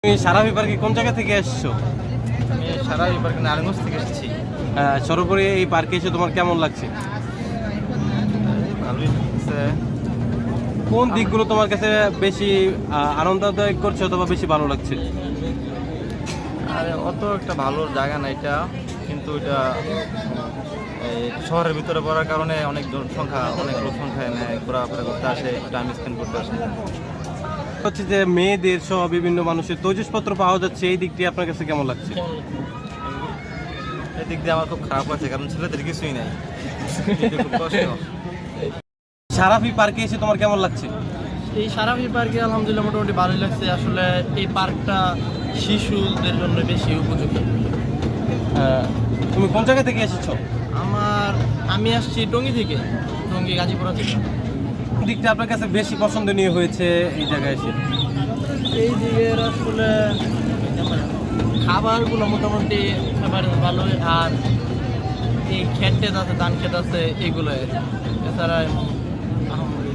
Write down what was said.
তুমি সারাফি পার্কে কোন জায়গা থেকে এসেছো? আমি সারাফি পার্কে নারায়ণগঞ্জ থেকে এসেছি। সর্বোপরি এই পার্কে এসে তোমার কেমন লাগছে? ভালোই লাগছে। কোন দিকগুলো তোমার কাছে বেশি আনন্দদায়ক করছে অথবা বেশি ভালো লাগছে? আরে অত একটা ভালো জায়গা না এটা, কিন্তু এটা এই শহরের ভিতরে পড়ার কারণে অনেক লোক সংখ্যা এনে ঘোরাফেরা করতে আসে, টাইম স্পেন্ড করতে আসে। হচ্ছে যে মেয়েদের সহ বিভিন্ন মানুষের তৈজসপত্র পাওয়া যাচ্ছে, এই দিকটি আপনার কাছে কেমন লাগছে? এই দিক দিয়ে আমার খুব খারাপ লাগছে, কারণ ছেলেদের কিছুই নাই, এটা খুব কষ্ট। সারাফি পার্কে এসে তোমার কেমন লাগছে? এই সারাফি পার্কে আলহামদুলিল্লাহ মোটামুটি ভালোই লাগছে। আসলে এই পার্কটা শিশুদের জন্য বেশি উপযোগী। তুমি কোন জায়গা থেকে এসেছো? আমি আসছি টঙ্গী থেকে, টঙ্গী গাজীপুরা থেকে। কোন দিকটা আপনার কাছে বেশি পছন্দনীয় হয়েছে এই জায়গায় এসে? এই দিকের আসলে খাবারগুলো মোটামুটি ভালোই, আর এই ক্ষেত আছে, ধান ক্ষেত আছে, এগুলো। এছাড়া আলহামদুলিল্লাহ